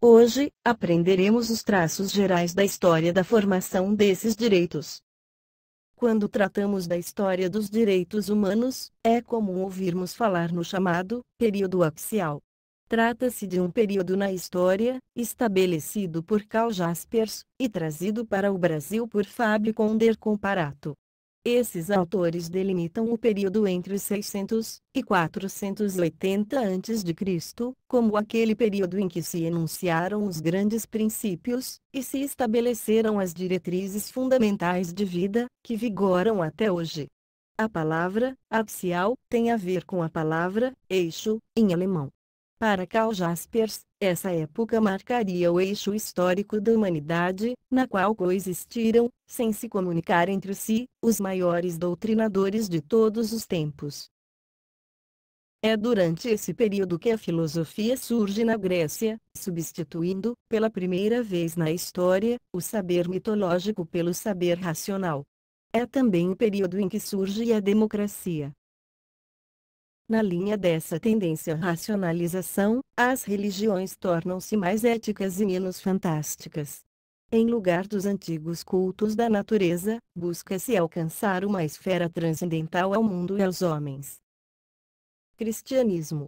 Hoje, aprenderemos os traços gerais da história da formação desses direitos. Quando tratamos da história dos direitos humanos, é comum ouvirmos falar no chamado período axial. Trata-se de um período na história, estabelecido por Karl Jaspers, e trazido para o Brasil por Fábio Conder Comparato. Esses autores delimitam o período entre os 600 e 480 a.C., como aquele período em que se enunciaram os grandes princípios, e se estabeleceram as diretrizes fundamentais de vida, que vigoram até hoje. A palavra axial tem a ver com a palavra eixo, em alemão. Para Karl Jaspers, essa época marcaria o eixo histórico da humanidade, na qual coexistiram, sem se comunicar entre si, os maiores doutrinadores de todos os tempos. É durante esse período que a filosofia surge na Grécia, substituindo, pela primeira vez na história, o saber mitológico pelo saber racional. É também o período em que surge a democracia. Na linha dessa tendência à racionalização, as religiões tornam-se mais éticas e menos fantásticas. Em lugar dos antigos cultos da natureza, busca-se alcançar uma esfera transcendental ao mundo e aos homens. Cristianismo.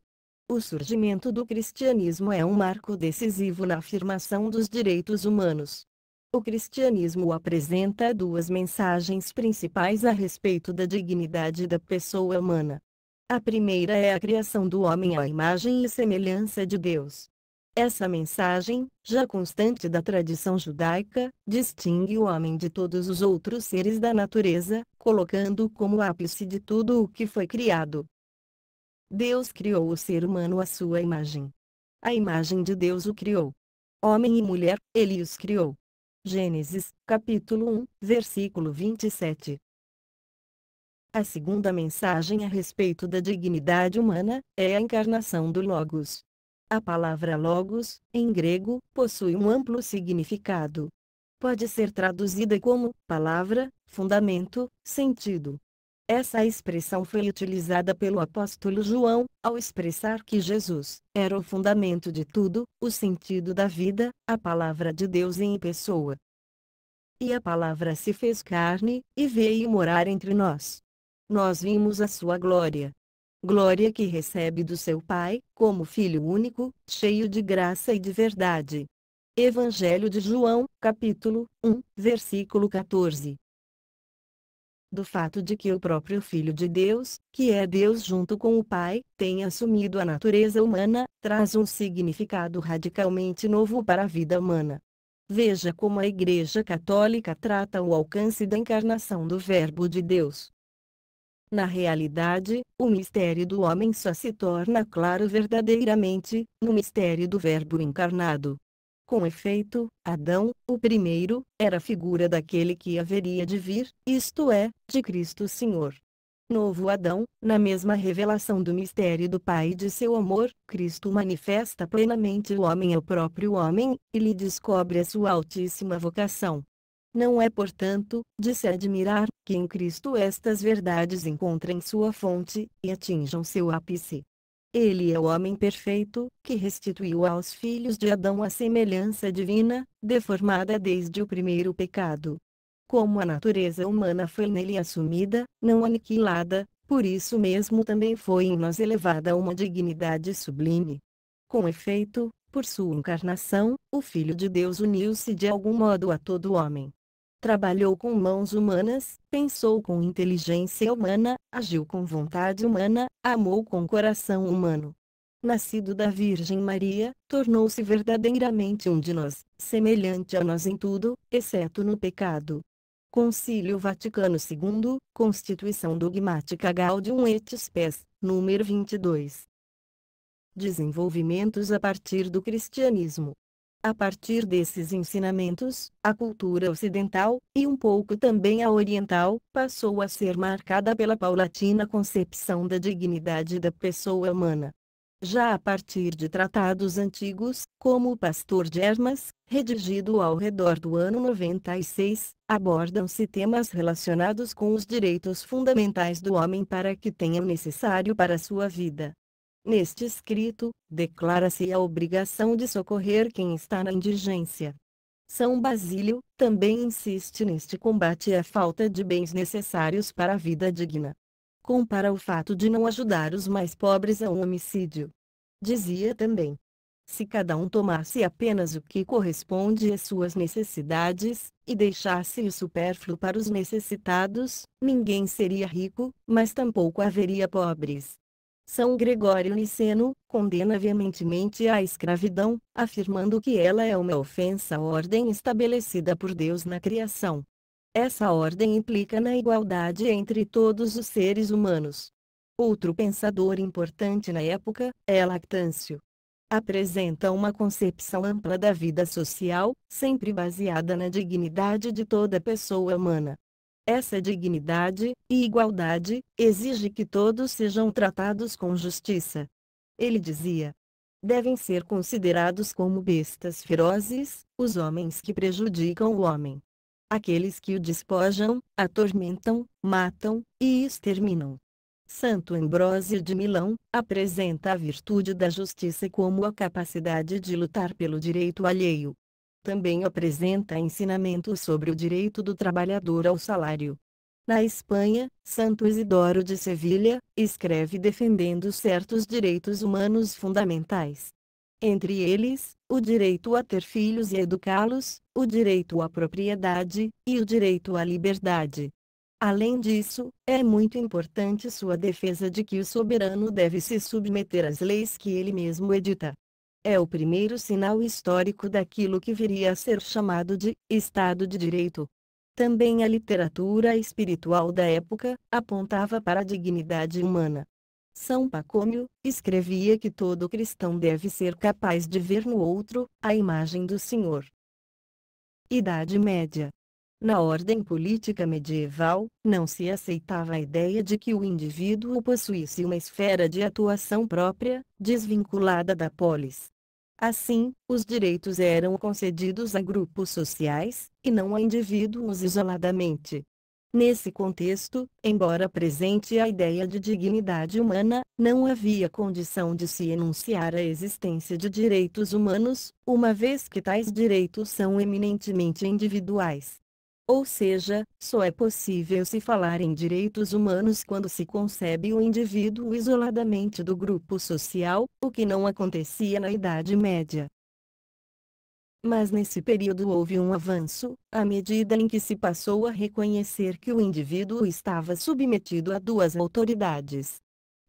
O surgimento do cristianismo é um marco decisivo na afirmação dos direitos humanos. O cristianismo apresenta duas mensagens principais a respeito da dignidade da pessoa humana. A primeira é a criação do homem à imagem e semelhança de Deus. Essa mensagem, já constante da tradição judaica, distingue o homem de todos os outros seres da natureza, colocando-o como ápice de tudo o que foi criado. Deus criou o ser humano à sua imagem. A imagem de Deus o criou. Homem e mulher, ele os criou. Gênesis, capítulo 1, versículo 27. A segunda mensagem a respeito da dignidade humana é a encarnação do Logos. A palavra Logos, em grego, possui um amplo significado. Pode ser traduzida como palavra, fundamento, sentido. Essa expressão foi utilizada pelo apóstolo João, ao expressar que Jesus era o fundamento de tudo, o sentido da vida, a palavra de Deus em pessoa. E a palavra se fez carne, e veio morar entre nós. Nós vimos a sua glória. Glória que recebe do seu Pai, como Filho único, cheio de graça e de verdade. Evangelho de João, capítulo 1, versículo 14. Do fato de que o próprio Filho de Deus, que é Deus junto com o Pai, tenha assumido a natureza humana, traz um significado radicalmente novo para a vida humana. Veja como a Igreja Católica trata o alcance da encarnação do Verbo de Deus. Na realidade, o mistério do homem só se torna claro verdadeiramente, no mistério do Verbo encarnado. Com efeito, Adão, o primeiro, era a figura daquele que haveria de vir, isto é, de Cristo Senhor. Novo Adão, na mesma revelação do mistério do Pai e de seu amor, Cristo manifesta plenamente o homem ao próprio homem, e lhe descobre a sua altíssima vocação. Não é, portanto, de se admirar, que em Cristo estas verdades encontrem sua fonte, e atinjam seu ápice. Ele é o homem perfeito, que restituiu aos filhos de Adão a semelhança divina, deformada desde o primeiro pecado. Como a natureza humana foi nele assumida, não aniquilada, por isso mesmo também foi em nós elevada a uma dignidade sublime. Com efeito, por sua encarnação, o Filho de Deus uniu-se de algum modo a todo homem. Trabalhou com mãos humanas, pensou com inteligência humana, agiu com vontade humana, amou com coração humano. Nascido da Virgem Maria, tornou-se verdadeiramente um de nós, semelhante a nós em tudo, exceto no pecado. Concílio Vaticano II, Constituição Dogmática Gaudium et Spes, número 22. Desenvolvimentos a partir do cristianismo. A partir desses ensinamentos, a cultura ocidental, e um pouco também a oriental, passou a ser marcada pela paulatina concepção da dignidade da pessoa humana. Já a partir de tratados antigos, como o Pastor de Hermas, redigido ao redor do ano 96, abordam-se temas relacionados com os direitos fundamentais do homem para que tenha o necessário para sua vida. Neste escrito, declara-se a obrigação de socorrer quem está na indigência. São Basílio também insiste neste combate à falta de bens necessários para a vida digna. Compara o fato de não ajudar os mais pobres a um homicídio. Dizia também: se cada um tomasse apenas o que corresponde às suas necessidades, e deixasse o supérfluo para os necessitados, ninguém seria rico, mas tampouco haveria pobres. São Gregório Niceno condena veementemente a escravidão, afirmando que ela é uma ofensa à ordem estabelecida por Deus na criação. Essa ordem implica na igualdade entre todos os seres humanos. Outro pensador importante na época é Lactâncio. Apresenta uma concepção ampla da vida social, sempre baseada na dignidade de toda pessoa humana. Essa dignidade e igualdade exige que todos sejam tratados com justiça. Ele dizia: devem ser considerados como bestas ferozes os homens que prejudicam o homem, aqueles que o despojam, atormentam, matam e exterminam. Santo Ambrósio de Milão apresenta a virtude da justiça como a capacidade de lutar pelo direito alheio. Também apresenta ensinamentos sobre o direito do trabalhador ao salário. Na Espanha, Santo Isidoro de Sevilha escreve defendendo certos direitos humanos fundamentais. Entre eles, o direito a ter filhos e educá-los, o direito à propriedade, e o direito à liberdade. Além disso, é muito importante sua defesa de que o soberano deve se submeter às leis que ele mesmo edita. É o primeiro sinal histórico daquilo que viria a ser chamado de Estado de Direito. Também a literatura espiritual da época apontava para a dignidade humana. São Pacômio escrevia que todo cristão deve ser capaz de ver no outro a imagem do Senhor. Idade Média. Na ordem política medieval, não se aceitava a ideia de que o indivíduo possuísse uma esfera de atuação própria, desvinculada da polis. Assim, os direitos eram concedidos a grupos sociais, e não a indivíduos isoladamente. Nesse contexto, embora presente a ideia de dignidade humana, não havia condição de se enunciar a existência de direitos humanos, uma vez que tais direitos são eminentemente individuais. Ou seja, só é possível se falar em direitos humanos quando se concebe o indivíduo isoladamente do grupo social, o que não acontecia na Idade Média. Mas nesse período houve um avanço, à medida em que se passou a reconhecer que o indivíduo estava submetido a duas autoridades: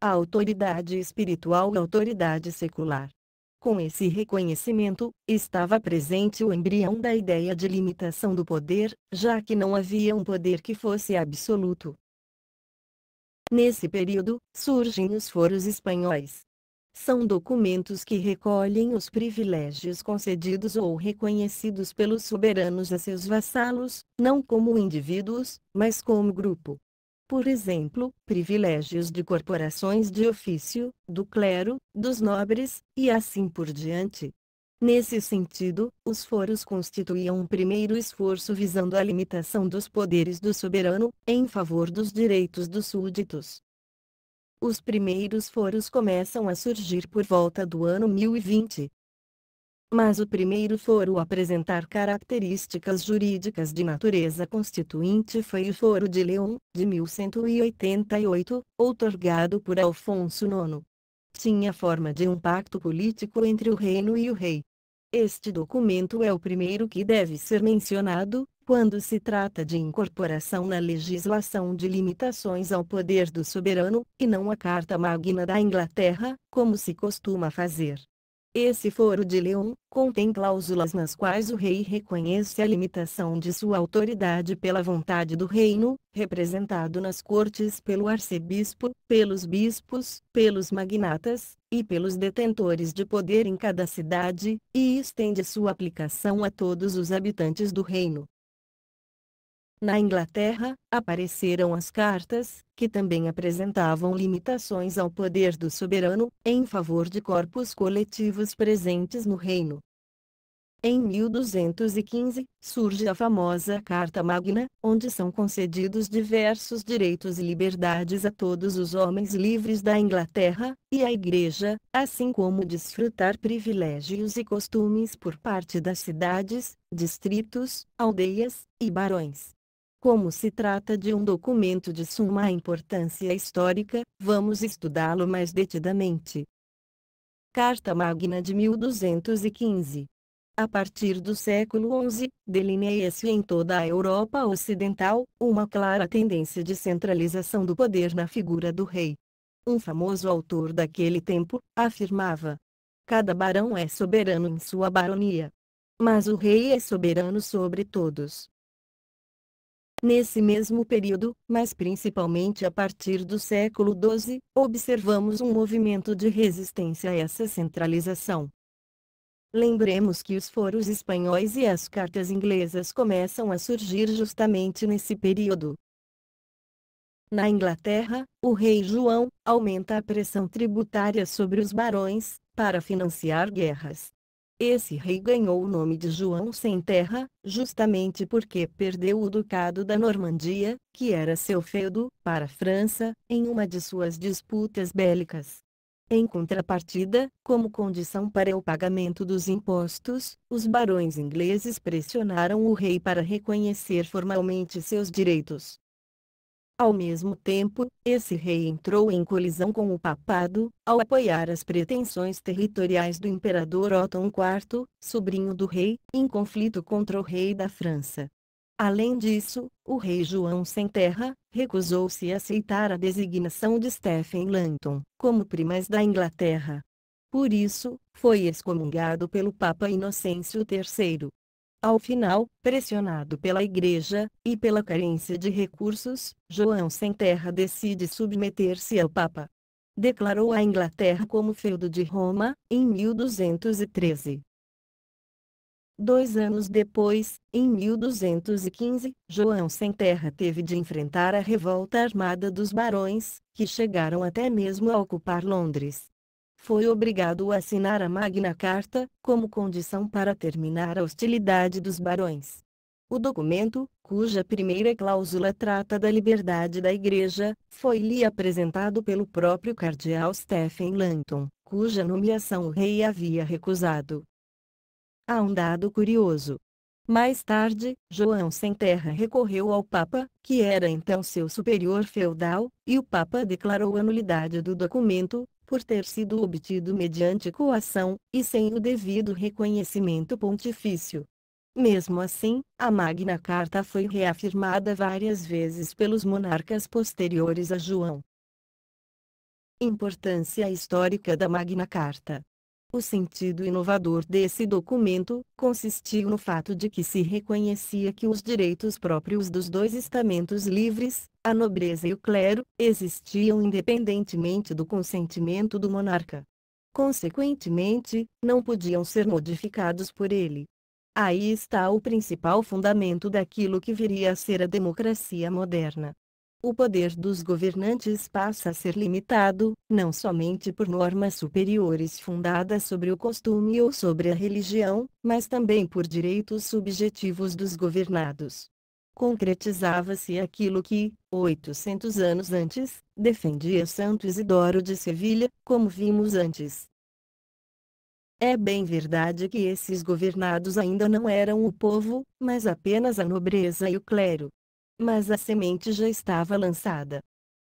a autoridade espiritual e a autoridade secular. Com esse reconhecimento, estava presente o embrião da ideia de limitação do poder, já que não havia um poder que fosse absoluto. Nesse período, surgem os foros espanhóis. São documentos que recolhem os privilégios concedidos ou reconhecidos pelos soberanos a seus vassalos, não como indivíduos, mas como grupo. Por exemplo, privilégios de corporações de ofício, do clero, dos nobres, e assim por diante. Nesse sentido, os foros constituíam um primeiro esforço visando a limitação dos poderes do soberano, em favor dos direitos dos súditos. Os primeiros foros começam a surgir por volta do ano 1020. Mas o primeiro foro a apresentar características jurídicas de natureza constituinte foi o Foro de León, de 1188, outorgado por Alfonso IX. Tinha forma de um pacto político entre o reino e o rei. Este documento é o primeiro que deve ser mencionado, quando se trata de incorporação na legislação de limitações ao poder do soberano, e não a Carta Magna da Inglaterra, como se costuma fazer. Esse Foro de León contém cláusulas nas quais o rei reconhece a limitação de sua autoridade pela vontade do reino, representado nas cortes pelo arcebispo, pelos bispos, pelos magnatas, e pelos detentores de poder em cada cidade, e estende sua aplicação a todos os habitantes do reino. Na Inglaterra, apareceram as cartas, que também apresentavam limitações ao poder do soberano, em favor de corpos coletivos presentes no reino. Em 1215, surge a famosa Carta Magna, onde são concedidos diversos direitos e liberdades a todos os homens livres da Inglaterra, e à Igreja, assim como desfrutar privilégios e costumes por parte das cidades, distritos, aldeias e barões. Como se trata de um documento de suma importância histórica, vamos estudá-lo mais detidamente. Carta Magna de 1215. A partir do século XI, delineia-se em toda a Europa Ocidental, uma clara tendência de centralização do poder na figura do rei. Um famoso autor daquele tempo, afirmava: cada barão é soberano em sua baronia. Mas o rei é soberano sobre todos. Nesse mesmo período, mas principalmente a partir do século XII, observamos um movimento de resistência a essa centralização. Lembremos que os foros espanhóis e as cartas inglesas começam a surgir justamente nesse período. Na Inglaterra, o rei João aumenta a pressão tributária sobre os barões, para financiar guerras. Esse rei ganhou o nome de João Sem Terra, justamente porque perdeu o ducado da Normandia, que era seu feudo, para a França, em uma de suas disputas bélicas. Em contrapartida, como condição para o pagamento dos impostos, os barões ingleses pressionaram o rei para reconhecer formalmente seus direitos. Ao mesmo tempo, esse rei entrou em colisão com o papado, ao apoiar as pretensões territoriais do imperador Otton IV, sobrinho do rei, em conflito contra o rei da França. Além disso, o rei João Sem Terra recusou-se a aceitar a designação de Stephen Langton como primaz da Inglaterra. Por isso, foi excomungado pelo Papa Inocêncio III. Ao final, pressionado pela Igreja, e pela carência de recursos, João Sem Terra decide submeter-se ao Papa. Declarou a Inglaterra como feudo de Roma, em 1213. 2 anos depois, em 1215, João Sem Terra teve de enfrentar a revolta armada dos barões, que chegaram até mesmo a ocupar Londres. Foi obrigado a assinar a Magna Carta, como condição para terminar a hostilidade dos barões. O documento, cuja primeira cláusula trata da liberdade da Igreja, foi-lhe apresentado pelo próprio cardeal Stephen Langton, cuja nomeação o rei havia recusado. Há um dado curioso. Mais tarde, João Sem Terra recorreu ao Papa, que era então seu superior feudal, e o Papa declarou a nulidade do documento, por ter sido obtido mediante coação, e sem o devido reconhecimento pontifício. Mesmo assim, a Magna Carta foi reafirmada várias vezes pelos monarcas posteriores a João. Importância histórica da Magna Carta. O sentido inovador desse documento consistiu no fato de que se reconhecia que os direitos próprios dos dois estamentos livres, a nobreza e o clero, existiam independentemente do consentimento do monarca. Consequentemente, não podiam ser modificados por ele. Aí está o principal fundamento daquilo que viria a ser a democracia moderna. O poder dos governantes passa a ser limitado, não somente por normas superiores fundadas sobre o costume ou sobre a religião, mas também por direitos subjetivos dos governados. Concretizava-se aquilo que, 800 anos antes, defendia Santo Isidoro de Sevilha, como vimos antes. É bem verdade que esses governados ainda não eram o povo, mas apenas a nobreza e o clero. Mas a semente já estava lançada.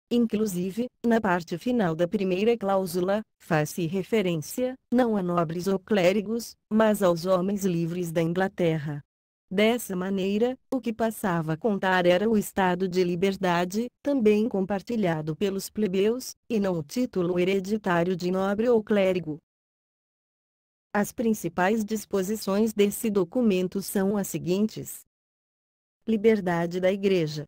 Inclusive, na parte final da primeira cláusula, faz-se referência, não a nobres ou clérigos, mas aos homens livres da Inglaterra. Dessa maneira, o que passava a contar era o estado de liberdade, também compartilhado pelos plebeus, e não o título hereditário de nobre ou clérigo. As principais disposições desse documento são as seguintes. Liberdade da Igreja.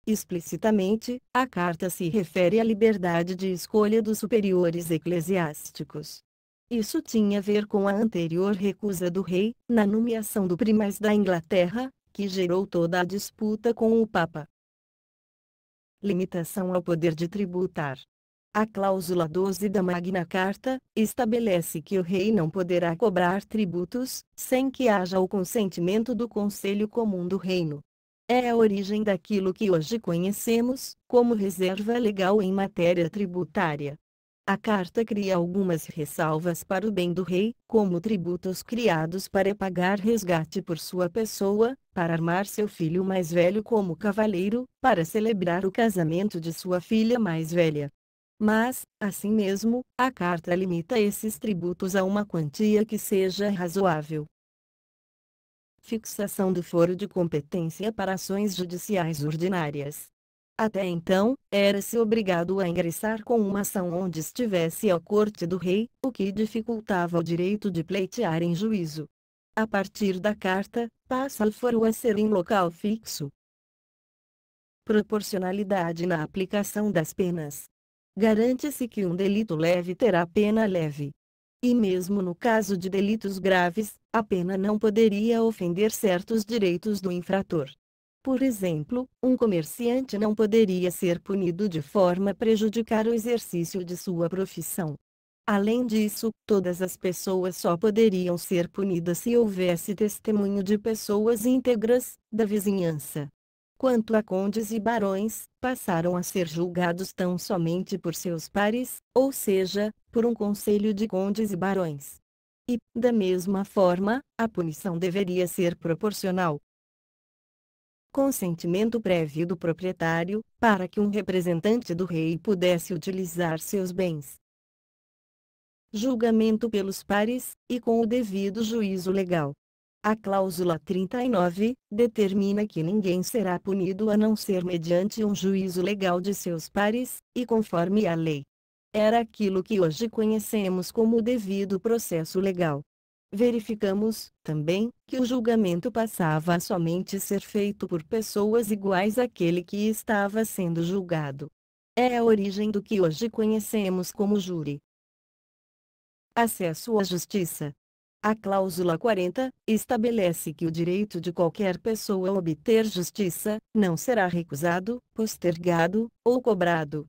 Explicitamente, a carta se refere à liberdade de escolha dos superiores eclesiásticos. Isso tinha a ver com a anterior recusa do rei, na nomeação do primaz da Inglaterra, que gerou toda a disputa com o Papa. Limitação ao poder de tributar. A cláusula 12 da Magna Carta estabelece que o rei não poderá cobrar tributos sem que haja o consentimento do Conselho Comum do Reino. É a origem daquilo que hoje conhecemos como reserva legal em matéria tributária. A Carta cria algumas ressalvas para o bem do rei, como tributos criados para pagar resgate por sua pessoa, para armar seu filho mais velho como cavaleiro, para celebrar o casamento de sua filha mais velha. Mas, assim mesmo, a Carta limita esses tributos a uma quantia que seja razoável. Fixação do foro de competência para ações judiciais ordinárias. Até então, era-se obrigado a ingressar com uma ação onde estivesse a corte do rei, o que dificultava o direito de pleitear em juízo. A partir da Carta, passa o foro a ser em local fixo. Proporcionalidade na aplicação das penas. Garante-se que um delito leve terá pena leve. E mesmo no caso de delitos graves, a pena não poderia ofender certos direitos do infrator. Por exemplo, um comerciante não poderia ser punido de forma a prejudicar o exercício de sua profissão. Além disso, todas as pessoas só poderiam ser punidas se houvesse testemunho de pessoas íntegras, da vizinhança. Quanto a condes e barões, passaram a ser julgados tão somente por seus pares, ou seja, por um conselho de condes e barões. E, da mesma forma, a punição deveria ser proporcional. Consentimento prévio do proprietário, para que um representante do rei pudesse utilizar seus bens. Julgamento pelos pares, e com o devido juízo legal. A cláusula 39 determina que ninguém será punido a não ser mediante um juízo legal de seus pares, e conforme a lei. Era aquilo que hoje conhecemos como o devido processo legal. Verificamos, também, que o julgamento passava a somente ser feito por pessoas iguais àquele que estava sendo julgado. É a origem do que hoje conhecemos como júri. Acesso à justiça. A cláusula 40 estabelece que o direito de qualquer pessoa a obter justiça não será recusado, postergado ou cobrado.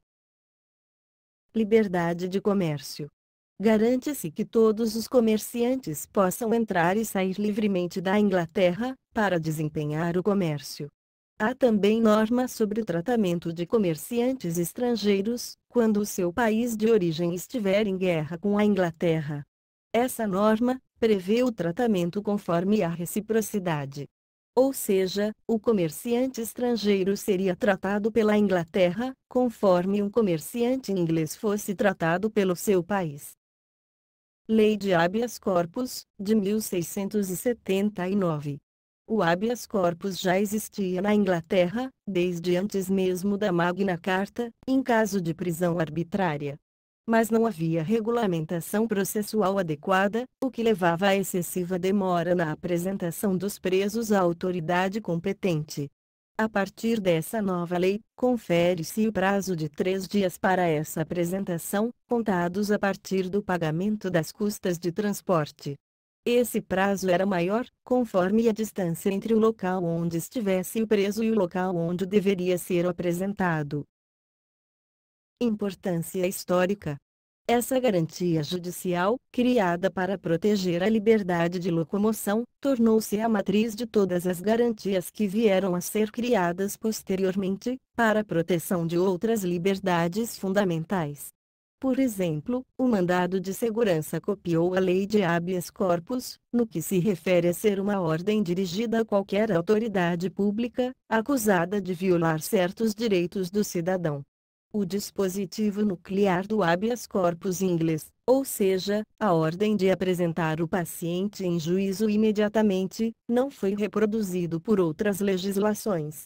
Liberdade de comércio. Garante-se que todos os comerciantes possam entrar e sair livremente da Inglaterra, para desempenhar o comércio. Há também normas sobre o tratamento de comerciantes estrangeiros, quando o seu país de origem estiver em guerra com a Inglaterra. Essa norma prevê o tratamento conforme a reciprocidade. Ou seja, o comerciante estrangeiro seria tratado pela Inglaterra, conforme um comerciante inglês fosse tratado pelo seu país. Lei de Habeas Corpus, de 1679. O habeas corpus já existia na Inglaterra, desde antes mesmo da Magna Carta, em caso de prisão arbitrária. Mas não havia regulamentação processual adequada, o que levava a excessiva demora na apresentação dos presos à autoridade competente. A partir dessa nova lei, confere-se o prazo de 3 dias para essa apresentação, contados a partir do pagamento das custas de transporte. Esse prazo era maior, conforme a distância entre o local onde estivesse o preso e o local onde deveria ser apresentado. Importância histórica. Essa garantia judicial, criada para proteger a liberdade de locomoção, tornou-se a matriz de todas as garantias que vieram a ser criadas posteriormente, para a proteção de outras liberdades fundamentais. Por exemplo, o mandado de segurança copiou a lei de habeas corpus, no que se refere a ser uma ordem dirigida a qualquer autoridade pública, acusada de violar certos direitos do cidadão. O dispositivo nuclear do habeas corpus inglês, ou seja, a ordem de apresentar o paciente em juízo imediatamente, não foi reproduzido por outras legislações.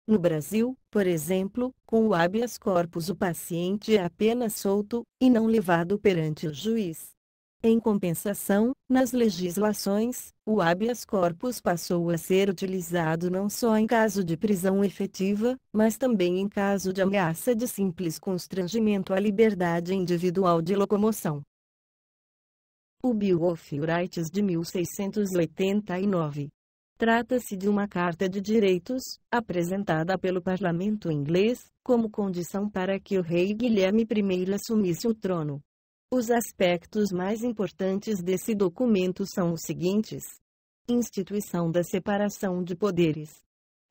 No Brasil, por exemplo, com o habeas corpus o paciente é apenas solto, e não levado perante o juiz. Em compensação, nas legislações, o habeas corpus passou a ser utilizado não só em caso de prisão efetiva, mas também em caso de ameaça de simples constrangimento à liberdade individual de locomoção. O Bill of Rights de 1689. Trata-se de uma Carta de Direitos, apresentada pelo Parlamento inglês, como condição para que o rei Guilherme I assumisse o trono. Os aspectos mais importantes desse documento são os seguintes: instituição da separação de poderes.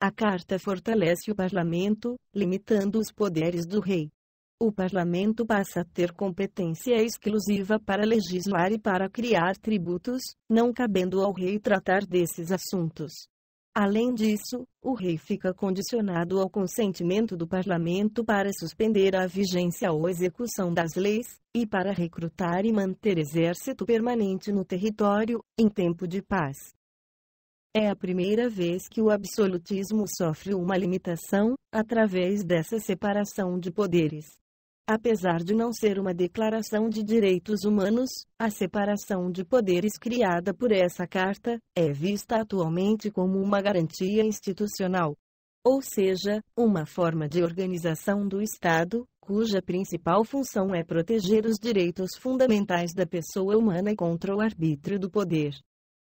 A Carta fortalece o Parlamento, limitando os poderes do rei. O Parlamento passa a ter competência exclusiva para legislar e para criar tributos, não cabendo ao rei tratar desses assuntos. Além disso, o rei fica condicionado ao consentimento do Parlamento para suspender a vigência ou execução das leis, e para recrutar e manter exército permanente no território, em tempo de paz. É a primeira vez que o absolutismo sofre uma limitação, através dessa separação de poderes. Apesar de não ser uma declaração de direitos humanos, a separação de poderes criada por essa carta é vista atualmente como uma garantia institucional. Ou seja, uma forma de organização do Estado, cuja principal função é proteger os direitos fundamentais da pessoa humana contra o arbítrio do poder.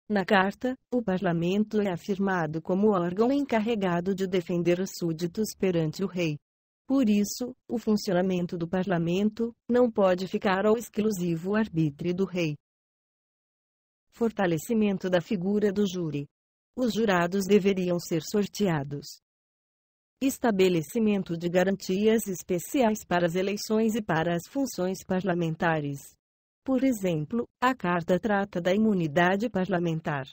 Na carta, o Parlamento é afirmado como órgão encarregado de defender os súditos perante o rei. Por isso, o funcionamento do Parlamento não pode ficar ao exclusivo arbítrio do rei. Fortalecimento da figura do júri. Os jurados deveriam ser sorteados. Estabelecimento de garantias especiais para as eleições e para as funções parlamentares. Por exemplo, a Carta trata da imunidade parlamentar.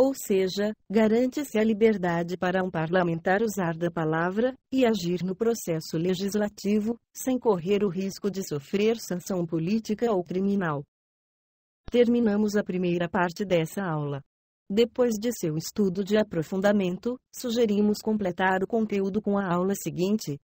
Ou seja, garante-se a liberdade para um parlamentar usar da palavra e agir no processo legislativo, sem correr o risco de sofrer sanção política ou criminal. Terminamos a primeira parte dessa aula. Depois de seu estudo de aprofundamento, sugerimos completar o conteúdo com a aula seguinte.